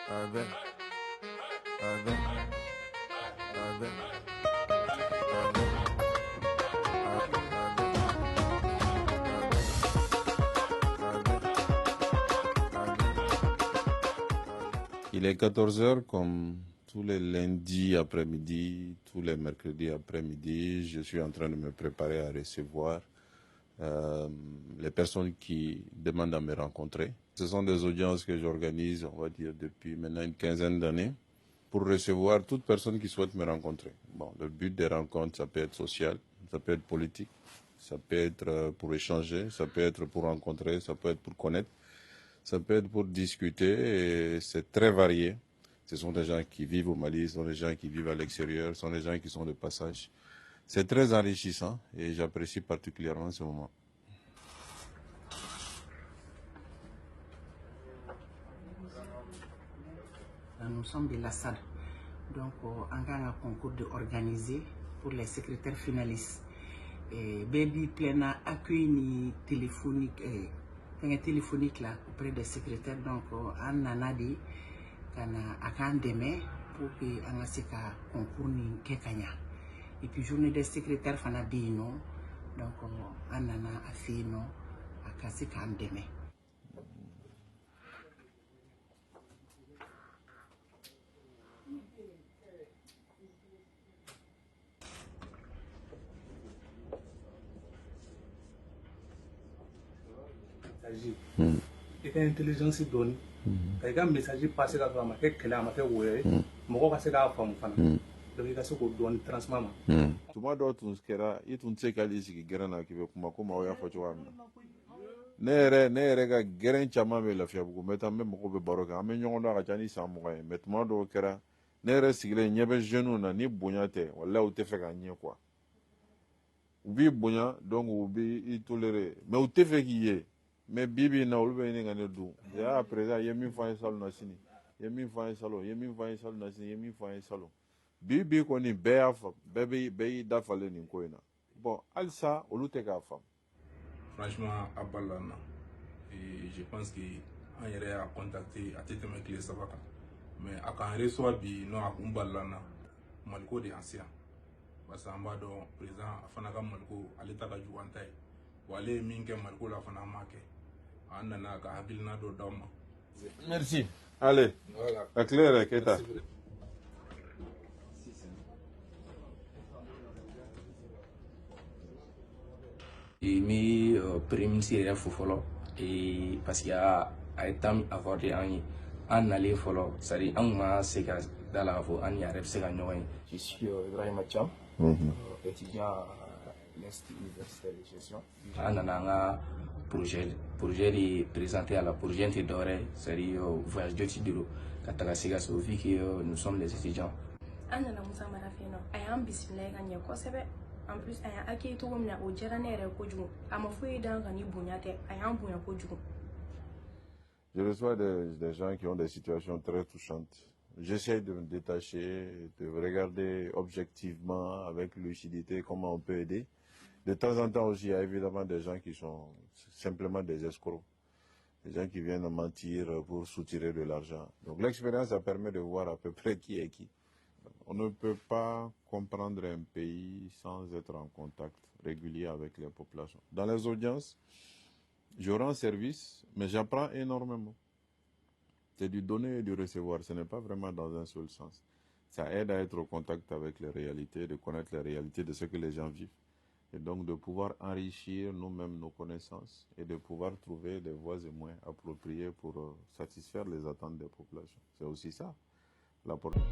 Avec, avec, avec, Il est 14 heures comme tous les lundis après-midi, tous les mercredis après-midi. Je suis en train de me préparer à recevoir les personnes qui demandent à me rencontrer. Ce sont des audiences que j'organise, on va dire, depuis maintenant une quinzaine d'années pour recevoir toute personne qui souhaite me rencontrer. Bon, le but des rencontres, ça peut être social, ça peut être politique, ça peut être pour échanger, ça peut être pour rencontrer, ça peut être pour connaître, ça peut être pour discuter, et c'est très varié. Ce sont des gens qui vivent au Mali, ce sont des gens qui vivent à l'extérieur, ce sont des gens qui sont de passage. C'est très enrichissant et j'apprécie particulièrement ce moment. Nous sommes de l'Assad, donc on a un concours organisé pour les secrétaires finalistes. Baby plein accueil ni téléphonique, téléphonique là auprès des secrétaires, donc on a dit qu'on a un demain pour que on a ce concours ni kekanya. Et puis journée des secrétaires fana bino, donc on a fait non à casser qu'un demain. I ka intelligence dɔɔni ka I ka message passer ka sɔrɔ a ma kɛ kɛlɛ a ma kɛ woyo ye mɔgɔw ka se k'a faamu fana donc I ka se k'o dɔɔni transmet ma. Tuma dɔw tun kɛra I tun tɛ se k'ali sigi gɛrɛn na k'i bɛ kuma ko maaw y'a fɔ cogoya min na. Ne yɛrɛ ka gɛrɛn caman bɛ Lafiyabugu n bɛ taa n bɛ mɔgɔw bɛ baro kɛ an bɛ ɲɔgɔn dɔn a ka ca ni san 20 ye mais tuma dɔw kɛra ne yɛrɛ sigilen ɲɛ bɛ jeunes na ni bonya tɛ walahi u tɛ fɛ ka ɲɛ quoi u b'i bonya donc u b'i tolérer mais u tɛ fɛ k'i ye. Mais bibi na olu bɛ ɲini ka ne dun ya présent ye min fɔ an ye salon na sini ye min fɔ an ye salon ye min fɔ an ye salon na sini ye min fɔ an ye salon bibi kɔni bɛɛ y'a faamu bɛɛ y'i dafalen nin ko in na bon halisa olu tɛ k'a faamu. Franchement a balila n na et je pense que an yɛrɛ y'a contacté a tɛ tɛmɛ tile 3 kan mais a k'an recevoir bi non a kun balila n na maliko de y'an se yan parce que an b'a dɔn président a fana ka maliko ale ta ka jugu an ta ye bon ale ye min kɛ maliko la fana an m'a kɛ an nana ka hakilina dɔ d'aw ma. Merci. Allez, voilà. À Claire, Keta. Mi premier ministre yɛrɛ fo fɔlɔ parce que a ye temps accordé an ye an nalen fɔlɔ c'est à dire an kun ma se ka da la k'a fɔ an ni yɛrɛ bɛ se ka ɲɔgɔn ye. Je suis Ibrahima Thiam, étudiant à l'Institut universitaire de gestion. An nana an ka projet de présenté à la projet tɛ dɔwɛrɛ c'est à dire voyage d'études de don ka taga Sikaso vu que nous sommes les étudiants. An nana Musa Mara fɛ yen nɔ a y'an bisimila ka ɲɛ kosɛbɛ. En plus a y'an accueilli cogo min na o diyara ne yɛrɛ kojugu a ma foyi d'an kan ni bonya tɛ a y'an bonya kojugu. Je reçois des gens qui ont des situations très touchantes. J'essaie de me détacher, de regarder objectivement, avec lucidité, comment on peut aider. De temps en temps aussi, il y a évidemment des gens qui sont simplement des escrocs. Des gens qui viennent mentir pour soutirer de l'argent. Donc l'expérience, ça permet de voir à peu près qui est qui. On ne peut pas comprendre un pays sans être en contact régulier avec les populations. Dans les audiences, je rends service, mais j'apprends énormément. C'est du donner et du recevoir. Ce n'est pas vraiment dans un seul sens. Ça aide à être au contact avec les réalités, de connaître les réalités de ce que les gens vivent. Et donc de pouvoir enrichir nous-mêmes nos connaissances et de pouvoir trouver des voies et moyens appropriés pour satisfaire les attentes des populations. C'est aussi ça, l'apportation.